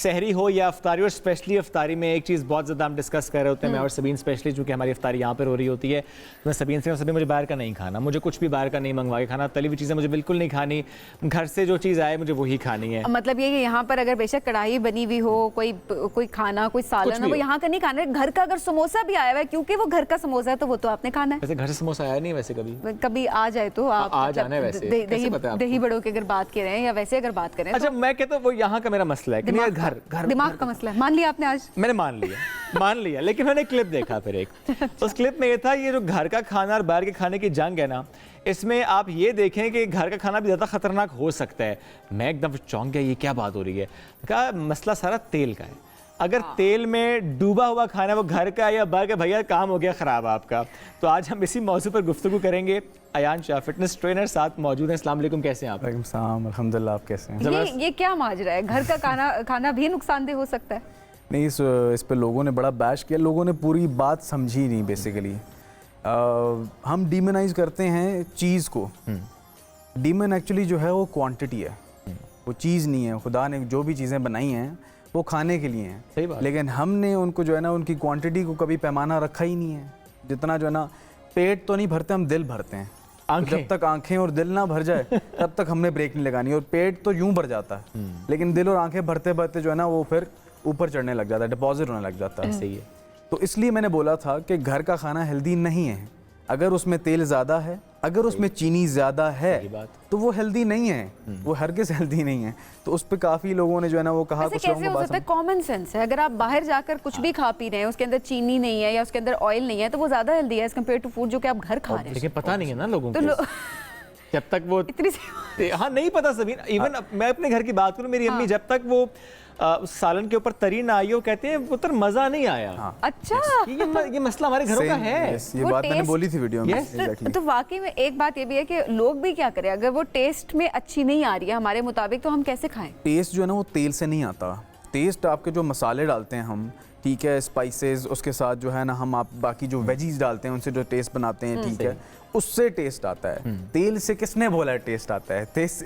सहरी हो या अफ्तारी, और स्पेशली अफ्तारी में एक चीज़ बहुत ज़्यादा हम डिस्कस कर रहे होते हैं मैं और सबीन, स्पेशली चूँकि हमारी अफ्तारी यहाँ पर हो रही होती है, तो मैं सबीन से सभी मुझे बाहर का नहीं खाना, मुझे कुछ भी बाहर का नहीं मंगवा के खाना, तली हुई चीज़ें मुझे बिल्कुल नहीं खानी, घर से जो चीज़ आए मुझे वही खानी है। मतलब ये कि यहाँ पर अगर बेशक कढ़ाई बनी हुई हो, कोई खाना, कोई सालन हो, वो यहाँ का नहीं खाना है। घर का अगर समोसा भी आया हुआ है, क्योंकि वो घर का समोसा है, तो वो तो आपने खाना है। वैसे घर से समोसा आया नहीं वैसे कभी आ जाए तो आप आ जाना है वैसे, दही बड़ों की अगर बात करें या वैसे अगर बात करें। अच्छा, मैं कहता हूँ वो यहाँ का मेरा मसला है कि नहीं, घर दिमाग का मसला है। मान लिया आपने, आज मैंने मान लिया, लेकिन मैंने क्लिप देखा फिर एक, उस क्लिप में ये था, ये जो घर का खाना और बाहर के खाने की जंग है ना, इसमें आप ये देखें कि घर का खाना भी ज़्यादा खतरनाक हो सकता है। मैं एकदम चौंक गया, ये क्या बात हो रही है। कहा मसला सारा तेल का है, अगर तेल में डूबा हुआ खाना वो घर का या बाहर का, भैया काम हो गया ख़राब आपका। तो आज हम इसी मौजू पर गुफ्तगू करेंगे। अयान शाह फिटनेस ट्रेनर साथ मौजूद हैं। अस्सलाम वालेकुम, कैसे हैं आप? वालेकुम सलाम, अल्हम्दुलिल्लाह, आप कैसे हैं? ये क्या माजरा है? घर का खाना भी नुकसानदेह हो सकता है? नहीं, इस पे लोगों ने बड़ा बैश किया, लोगों ने पूरी बात समझी नहीं बेसिकली। हम डीमोनाइज करते हैं चीज़ को। डीमन एक्चुअली जो है वो क्वांटिटी है, वो चीज़ नहीं है। खुदा ने जो भी चीज़ें बनाई हैं वो खाने के लिए हैं, सही बात। लेकिन हमने उनको जो है ना, उनकी क्वांटिटी को कभी पैमाना रखा ही नहीं है। जितना जो है ना, पेट तो नहीं भरते, हम दिल भरते हैं। जब तक आंखें और दिल ना भर जाए तब तक हमने ब्रेक नहीं लगानी। और पेट तो यूं भर जाता है, लेकिन दिल और आंखें भरते भरते जो है ना, वो फिर ऊपर चढ़ने लग जाता है, डिपॉजिट होने लग जाता है। सही है। तो इसलिए मैंने बोला था कि घर का खाना हेल्दी नहीं है। अगर उसमें तेल ज़्यादा है, अगर उसमें चीनी ज़्यादा है, तो वो हेल्दी नहीं है, वो हरगिज़ हेल्दी नहीं है। तो उस पे काफ़ी लोगों ने जो है ना वो कहा, कुछ कैसे हो सकता है? कॉमन सेंस है। अगर आप बाहर जाकर कुछ भी खा पी रहे हैं, उसके अंदर चीनी नहीं है या उसके अंदर ऑयल नहीं है, तो वो ज़्यादा हेल्दी है एज कम्पेयर टू फूड जो कि आप घर खा रहे हैं। लेकिन पता नहीं है ना लोगों को, जब तक वो हाँ नहीं पता सभी। इवन मैं अपने घर की बात करूं, मेरी अम्मी जब तक वो सालन के ऊपर तरी ना आई हो, कहते हैं पुत्र मजा नहीं आया। अच्छा, ये मसला हमारे घरों का है। ये बात मैंने बोली थी वीडियो में। तो वाकई में एक बात ये भी है कि लोग भी क्या करें, अगर वो टेस्ट में अच्छी नहीं आ रही है हमारे मुताबिक, तो हम कैसे खाएं? टेस्ट जो है ना वो तेल से नहीं आता। टेस्ट आपके जो मसाले डालते हैं हम, ठीक है, स्पाइसेस, उसके साथ जो है ना हम आप बाकी जो वेजीज डालते हैं, उनसे जो टेस्ट बनाते हैं, ठीक है, उससे टेस्ट आता है। तेल से किसने बोला टेस्ट आता है? टेस्ट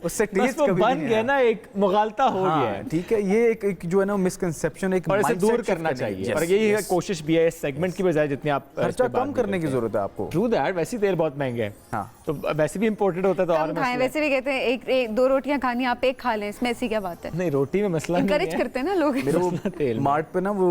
उससे टेस्ट कभी बन गया ना, एक मुगालता हो गया है। ठीक है, ये एक जो है ना मिसकंसेप्शन, एक और इसे दूर करना चाहिए। और यही कोशिश भी है इस सेगमेंट की बजाय, जितनी आप खर्चा कम करने की जरूरत है आपको। ट्रू दैट, वैसे तेल बहुत महंगे हैं। हाँ, तो वैसे भी इंपोर्टेड होता है, तो और खाएं। वैसे भी कहते हैं एक दो रोटियां खानी, आप एक खा लें, इसमें ऐसी क्या बात है? नहीं, रोटी में मसला नहीं है, एनकरेज करते हैं ना लोग। मार्ट पे ना वो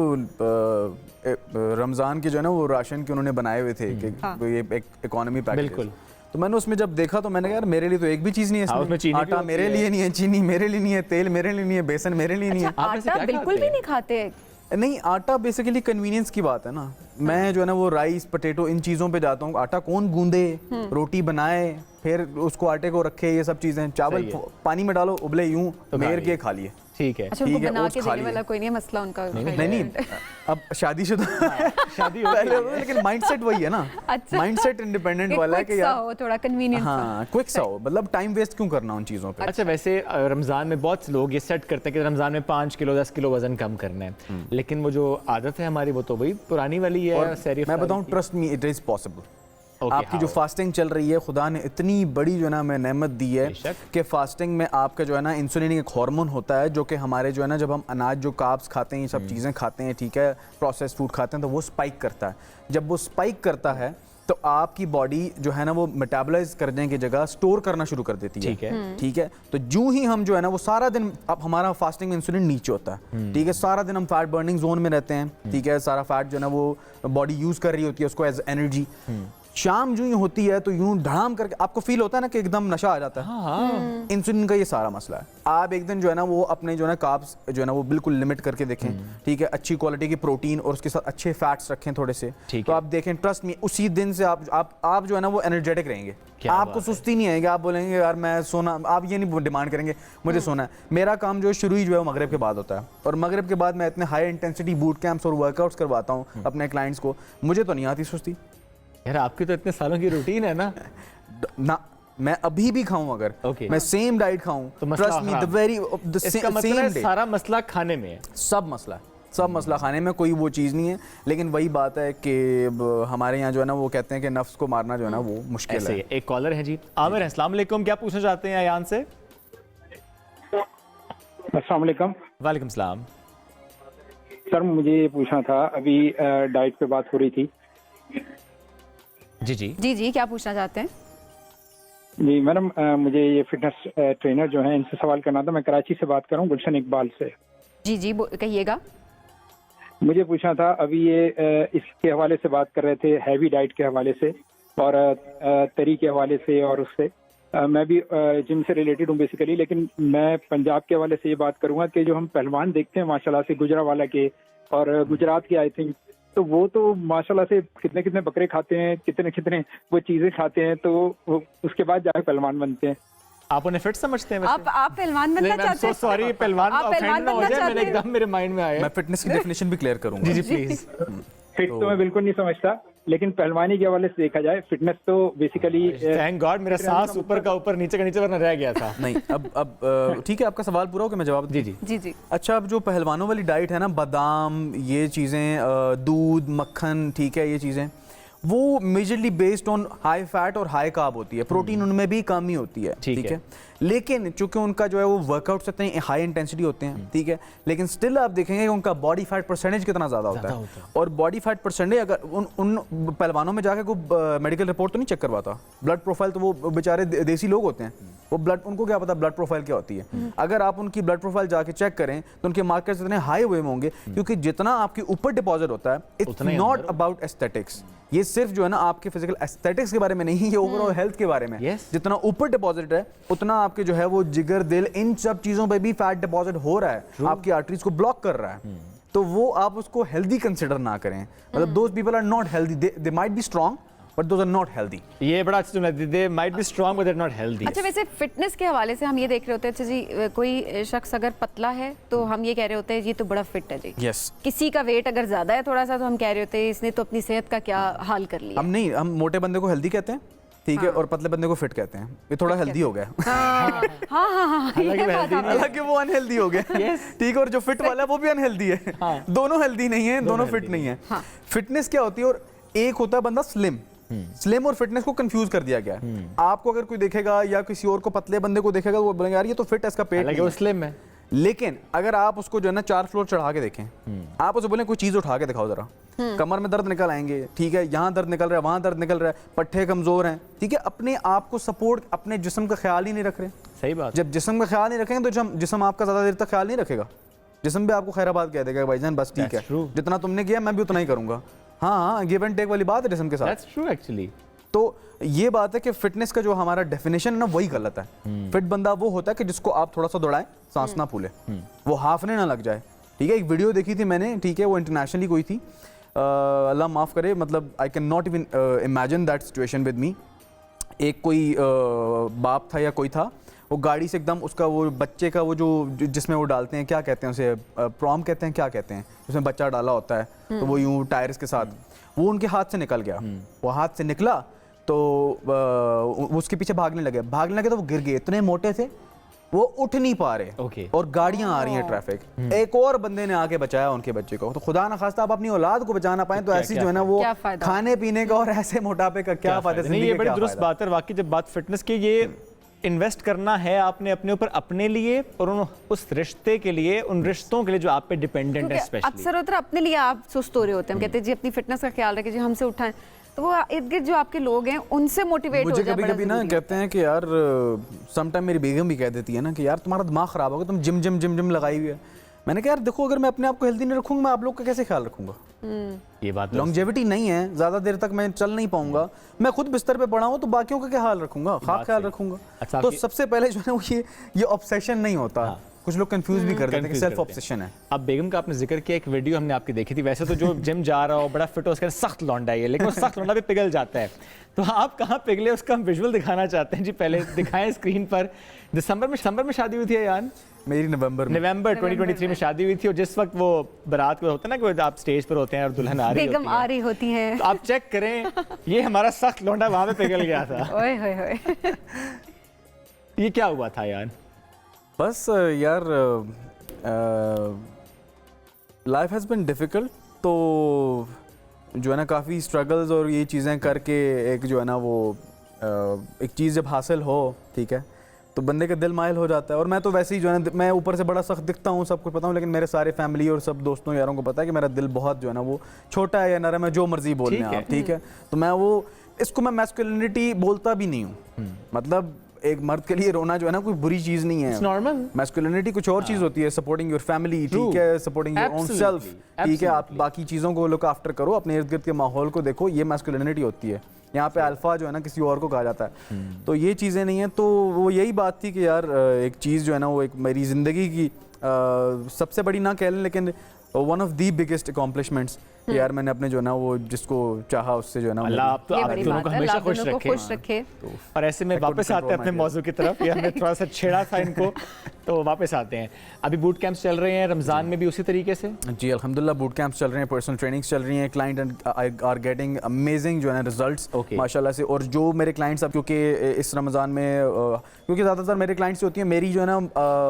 रमजान के जो है ना वो राशन के उन्होंने बनाए हुए थे कि ये एक इकोनॉमी पैकेज। बिल्कुल। तो मैंने उसमें जब देखा तो मैंने कहा यार, मेरे लिए तो एक भी चीज़ नहीं है इसमें। चीनी आटा मेरे लिए नहीं है, चीनी मेरे लिए नहीं है, तेल मेरे लिए नहीं है, बेसन मेरे लिए नहीं है। आटा बिल्कुल भी नहीं खाते? नहीं, आटा बेसिकली कन्वीनियंस की बात है ना। मैं जो है ना वो राइस, पोटैटो, इन चीज़ों पे जाता हूँ। आटा कौन गूंदे, रोटी बनाए, फिर उसको आटे को रखे, ये सब चीज़ें। चावल पानी में डालो, उबले यूं मेर के खा लिए, ठीक है। अच्छा, उनको बना के देने वाला कोई नहीं है, मसला उनका नहीं। अब शादीशुदा शादी हो गई, लेकिन माइंडसेट वही है ना। माइंडसेट इंडिपेंडेंट वाला है कि यार थोड़ा कन्वीनियंट, हाँ, क्विक सा हो। मतलब टाइम वेस्ट क्यों करना उन चीज़ों पे। अच्छा, वैसे रमज़ान में बहुत से लोग ये सेट करते हैं कि रमज़ान में 5 किलो 10 किलो वजन कम करना है, लेकिन वो जो आदत है हमारी, वो तो वही पुरानी वाली है। मैं बताऊँ, trust me, it is possible. आपकी जो फास्टिंग चल रही है, खुदा ने इतनी बड़ी जो है ना हमें नेमत दी है कि फास्टिंग में आपका जो है ना इंसुलिन एक हार्मोन होता है, जो कि हमारे जो है ना, जब हम अनाज, जो कार्ब्स खाते हैं, ये सब चीज़ें खाते हैं, ठीक है, प्रोसेस फूड खाते हैं, तो वो स्पाइक करता है। जब वो स्पाइक करता है तो आपकी बॉडी जो है ना वो मेटाबोलाइज करने की जगह स्टोर करना शुरू कर देती है। ठीक है। तो जो ही हम जो है ना वो सारा दिन, अब हमारा फास्टिंग में इंसुलिन नीचे होता है, ठीक है, सारा दिन हम फैट बर्निंग जोन में रहते हैं, ठीक है, सारा फैट जो है ना वो बॉडी यूज कर रही होती है उसको एज एनर्जी। शाम जो ही होती है तो यूं धड़ाम करके आपको फील होता है ना कि एकदम नशा आ जाता है। इंसुलिन का ये सारा मसला है। आप एक दिन जो है ना वो अपने जो है ना कार्ब्स जो है ना वो बिल्कुल लिमिट करके देखें, ठीक है, अच्छी क्वालिटी की प्रोटीन और उसके साथ अच्छे फैट्स रखें थोड़े से, तो आप देखें, ट्रस्ट मी, उसी दिन से आप जो है ना वो एनर्जेटिक रहेंगे। आपको सुस्ती नहीं आएगी। आप बोलेंगे यार मैं सोना, आप ये नहीं डिमांड करेंगे मुझे सोना है। मेरा काम जो है शुरू ही जो है मगरिब के बाद होता है, और मगरिब के बाद मैं इतने हाई इंटेंसिटी बूट कैंप्स और वर्कआउट्स करवाता हूँ अपने क्लाइंट्स को, मुझे तो नहीं आती सुस्ती। यार आपकी तो इतने सालों की रूटीन है ना। मैं अभी भी खाऊं, अगर मैं सेम डाइट खाऊं, तो ट्रस्ट मी, इसका मतलब है सारा मसला खाने में है। सब मसला खाने में, कोई वो चीज़ नहीं है। लेकिन वही बात है कि हमारे यहाँ जो है ना वो कहते हैं कि नफ्स को मारना जो है ना वो मुश्किल है। एक कॉलर है जी, आमिर, अस्सलाम वालेकुम, क्या पूछना चाहते हैं अयान से? अस्सलाम वालेकुम वालेकुम सलाम। सर, मुझे ये पूछना था, अभी डाइट पे बात हो रही थी। जी जी जी जी, क्या पूछना चाहते हैं? जी मैडम, मुझे ये फिटनेस ट्रेनर जो हैं इनसे सवाल करना था। मैं कराची से बात कर रहा हूँ, गुलशन इकबाल से। जी जी, कहिएगा। मुझे पूछना था, अभी ये इसके हवाले से बात कर रहे थे, हैवी डाइट के हवाले से और तरी के हवाले से, और उससे मैं भी जिम से रिलेटेड हूँ बेसिकली, लेकिन मैं पंजाब के हवाले से ये बात करूंगा कि जो हम पहलवान देखते हैं माशाल्लाह से, गुजरावाला के और गुजरात के आई थिंक, तो वो तो माशाल्लाह से कितने कितने बकरे खाते हैं, कितने कितने वो चीज़ें खाते हैं, तो वो उसके बाद जाकर पहलवान बनते हैं। आप उन्हें फिट समझते हैं वैसे? आप पहलवान बनना चाहते हैं? सॉरी, पहलवान आप पहलवान ना हो बनना जाए, चाहते मेरे हैं? एकदम मेरे माइंड में आया। मैं फिटनेस की डेफिनेशन भी क्लियर करूंगा। जी जी प्लीज। फिट तो मैं बिल्कुल नहीं समझता, लेकिन पहलवानी के हवाले से देखा जाए, फिटनेस तो बेसिकली थैंक गॉड मेरा सांस ऊपर का ऊपर नीचे का नीचे वरना रह गया था। नहीं, अब ठीक है, आपका सवाल पूरा हो गया, मैं जवाब जी जी जी जी। अच्छा, अब जो पहलवानों वाली डाइट है ना, बादाम, ये चीज़ें, दूध, मक्खन, ठीक है, ये चीज़ें वो majorly based on high fat और हाई कार्ब होती है, प्रोटीन उनमें भी कम ही होती है, ठीक है। लेकिन चूंकि उनका जो है वो वर्कआउट से इतनी हाई इंटेंसिटी होते हैं, ठीक है, लेकिन स्टिल आप देखेंगे कि उनका बॉडी फैट परसेंटेज कितना ज़्यादा होता है। और बॉडी फैट परसेंटेज अगर उन पहलवानों में जाके कोई मेडिकल रिपोर्ट तो नहीं चेक करवाता, ब्लड प्रोफाइल तो वो बेचारे देसी लोग होते हैं, वो ब्लड, उनको क्या पता ब्लड प्रोफाइल क्या होती है। अगर आप उनकी ब्लड प्रोफाइल जाके चेक करें तो उनके मार्कर्स इतने हाई हुए होंगे, क्योंकि जितना आपके ऊपर डिपॉजिट होता है, इट्स नॉट अबाउट एस्थेटिक्स, ये सिर्फ जो है ना आपके फिजिकल एस्थेटिक्स के बारे में नहीं, ये ओवरऑल हेल्थ के बारे में। जितना ऊपर डिपॉजिट है उतना आपके जो है वो जिगर, दिल, इन सब चीजों पे भी फैट डिपॉजिट हो रहा है, आपकी आर्टरीज को ब्लॉक कर रहा है। तो वो आप उसको हेल्दी कंसिडर ना करें, मतलब those people are not healthy, they might be strong but those are not healthy. ये बड़ा अच्छा सुना, they might be strong but they are not healthy. अच्छा, वैसे फिटनेस के हवाले से हम ये देख रहे होते हैं, अच्छा जी, कोई शख्स अगर पतला है तो हम ये कह रहे होते हैं ये तो बड़ा फिट है जी। यस। किसी का वेट अगर ज्यादा है थोड़ा सा, तो हम कह रहे होते हैं इसने तो अपनी सेहत का क्या हाल कर लिया। हम मोटे बंदे को हेल्दी कहते हैं, ठीक है, और पतले बंदे को फिट कहते हैं। ये थोड़ा हेल्दी हो गया। हाँ हाँ हाँ, हालांकि वो अनहेल्दी हो गया, ठीक है, और जो फिट वाला है वो भी अनहेल्दी है। दोनों हेल्दी नहीं है, दोनों फिट नहीं है। फिटनेस क्या होती है, और एक होता है बंदा स्लिम, स्लिम और फिटनेस को कंफ्यूज कर दिया गया है। आपको अगर कोई देखेगा या किसी और को पतले बंदे को देखेगा तो वो बोलेंगे यार ये तो फिट है, इसका पेट नहीं है, स्लिम है। लेकिन अगर आप उसको जो है ना 4 फ्लोर चढ़ा के देखें, आप उसे बोले कोई चीज उठा के दिखाओ जरा, कमर में दर्द निकल आएंगे, ठीक है, यहाँ दर्द निकल रहा है, वहां दर्द निकल रहा है, पट्टे कमजोर हैं, ठीक है, अपने आप को सपोर्ट, अपने जिस्म का ख्याल ही नहीं रख रहे। सही बात। जब जिस्म का ख्याल नहीं रखेंगे तो जिस्म आपका ज्यादा देर तक ख्याल नहीं रखेगा, जिस्म भी आपको खैराबाद कह देगा भाईजान बस ठीक है, जितना तुमने किया मैं भी उतना ही करूंगा। हाँ, गिव एंड टेक वाली बात है जिस्म के साथ। That's true actually. तो ये बात है कि फिटनेस का जो हमारा डेफिनेशन है ना वही गलत है। फिट बंदा वो होता है कि जिसको आप थोड़ा सा दौड़ाएं, सांस ना फूले, वो हाफने ना लग जाए, ठीक है। एक वीडियो देखी थी मैंने, ठीक है, वो इंटरनेशनली कोई थी, अल्लाह माफ़ करे, मतलब I can not even imagine that situation with me. एक कोई बाप था या कोई था, वो गाड़ी से एकदम उसका वो बच्चे का वो जो जिसमें वो डालते हैं, क्या कहते हैं उसे, प्रॉम कहते हैं, क्या कहते हैं, उसमें बच्चा डाला होता है, तो वो यूं टायर्स के साथ, वो उनके हाथ से निकल गया। वो हाथ से निकला तो उसके पीछे भागने लगे तो वो गिर गए, इतने मोटे थे वो उठ नहीं पा रहे, और गाड़ियां आ रही हैं, ट्रैफिक। एक और बंदे ने आके बचाया उनके बच्चे को। तो खुदा ना खास्ता आप अपनी औलाद को बचाना पाए तो ऐसी जो है ना वो खाने पीने का और ऐसे मोटापे का क्या फायदा। नहीं, ये बड़ी दुरुस्त बात है वाकई। जब बात फिटनेस की, ये इन्वेस्ट करना है आपने अपने ऊपर, अपने लिए, और उस रिश्ते के लिए, उन रिश्तों के लिए जो आप पे डिपेंडेंट है। स्पेशली अक्सर होता है अपने लिए आप सुस्त हो रहे होते हैं, हम कहते हैं जी अपनी फिटनेस का ख्याल रखिए जी, हमसे उठाएं, तो वो इर्द गिर्द जो आपके लोग हैं उनसे मोटिवेट हो जाए। मुझे कभी ना कहते हैं कि यार, समटाइम मेरी बेगम भी कह देती है ना कि यार तुम्हारा दिमाग खराब होगा, तुम जिम जिम जिम जिम लगाई हुई है। मैंने कहा यार देखो, अगर मैं अपने आप को हेल्दी नहीं रखूंगा मैं आप लोग का कैसे ख्याल रखूंगा। ये बात लॉन्जेविटी नहीं है, ज्यादा देर तक मैं चल नहीं पाऊंगा, मैं खुद बिस्तर पे पड़ा हूँ तो बाकियों का क्या हाल रखूंगा, खास ख्याल रखूंगा। अच्छा, तो सबसे पहले जो है वो ये ऑब्सेशन नहीं होता। कुछ लोग कंफ्यूज भी कर देते हैं कि सेल्फ ऑब्सेशन है। अब बेगम का आपने जिक्र किया, एक वीडियो हमने आपकी देखी थी। वैसे तो जो जिम जा रहा हो, बड़ा फिट हो, उसका सख्त लौंडा है, लेकिन वो सख्त लौंडा भी पिघल जाता है। तो आप कहाँ पिघले उसका हम विजुअल दिखाना चाहते हैं जी, पहले दिखाएं स्क्रीन पर। दिसंबर में शादी हुई थी यान मेरी, नवंबर 2023 में शादी हुई थी, और जिस वक्त वो बारात को होता है ना कि आप स्टेज पर होते हैं और दुल्हन आ रही होती है, तो आप चेक करें, ये हमारा सख्त लौंडा वहां पे पिघल गया था। ओए होए होए। ये क्या हुआ था यार? बस यार, लाइफ हैज़ बिन डिफ़िकल्ट, तो जो है ना काफ़ी स्ट्रगल्स और ये चीज़ें करके एक जो है ना वो एक चीज़ जब हासिल हो, ठीक है, तो बंदे का दिल माइल हो जाता है। और मैं तो वैसे ही जो है ना, मैं ऊपर से बड़ा सख्त दिखता हूँ, सब कुछ पता हूँ, लेकिन मेरे सारे फैमिली और सब दोस्तों यारों को पता है कि मेरा दिल बहुत जो है ना वो छोटा है या नरम है, जो मर्जी बोल लें आप, ठीक है। तो मैं वो इसको मैं मैस्कुलिनिटी बोलता भी नहीं हूँ। मतलब एक मर्द के लिए रोना जो है ना कोई बुरी चीज नहीं है, नॉर्मल। मैस्कुलिनिटी कुछ और चीज होती है, सपोर्टिंग योर फैमिली, ठीक है, सपोर्टिंग योर ओन सेल्फ, ठीक है, आप बाकी चीजों को लुक आफ्टर करो, अपने इर्द गिर्द के माहौल को देखो, ये मैस्कुलिनिटी होती है। यहाँ पे अल्फा जो है ना किसी और को कहा जाता है, तो ये चीज़ें नहीं है। तो वो यही बात थी कि यार एक चीज़ जो है ना वो एक मेरी ज़िंदगी की सबसे बड़ी ना कह लें लेकिन one of the biggest accomplishments, यार मैंने अपने जो है ना वो जिसको चाहा उससे जो है ना अल्लाह आप तो आप दोनों को हमेशा खुश रखे। और ऐसे में वापस आते हैं अपने मौजू की तरफ, या हमने थोड़ा सा छेड़ा था इनको, तो वापस आते हैं। अभी बूट कैंप्स चल रहे हैं रमज़ान में भी उसी तरीके से? जी अल्हम्दुलिल्लाह बूट कैंप्स चल रहे हैं, पर्सनल ट्रेनिंग्स चल रही हैं, क्लाइंट आर गेटिंग अमेजिंग जो है ना रिजल्ट्स माशाल्लाह से। और जो मेरे क्लाइंट्स अब क्योंकि इस रमज़ान में क्योंकि ज़्यादातर मेरे क्लाइंट्स होती हैं मेरी जो है ना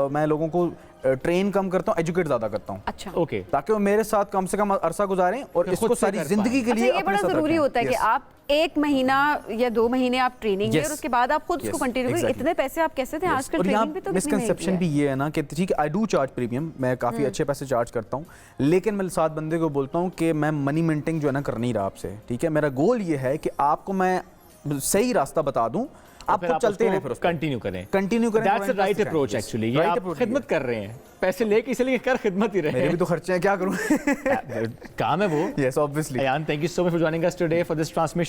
मैं लोगों को ट्रेन कम करता हूँ, एजुकेट ज़्यादा करता हूँ। अच्छा, ओके, ताकि वो मेरे साथ कम से कम अरसा गुजारें और इसको सारी जिंदगी के लिए ये बड़ा जरूरी होता है कि आप 1 महीना या 2 महीने आप ट्रेनिंग लें और उसके बाद आप खुद उसको कंटिन्यू करें। इतने पैसे आप कैसे थे आजकल ट्रेनिंग पे? तो मिसकंसेप्शन भी ये है ना कि ठीक है आई डू चार्ज प्रीमियम, मैं काफ़ी अच्छे पैसे चार्ज करता हूँ, लेकिन मैं साथ बंदे को बोलता हूँ कि मैं मनी मिंटिंग जो है ना कर नहीं रहा आपसे, ठीक है। मेरा गोल ये है कि आपको मैं सही रास्ता बता दूँ, आप खुद चलते हैं, फिर कंटिन्यू करें। That's the right approach actually. ये आप खिदमत कर रहे हैं, पैसे लेके इसलिए कर खिदमत ही रहे हैं। मेरे भी तो खर्चे हैं, क्या करूं। काम है वो। Yes obviously. Ayaan, thank you so much for joining us today for this transmission.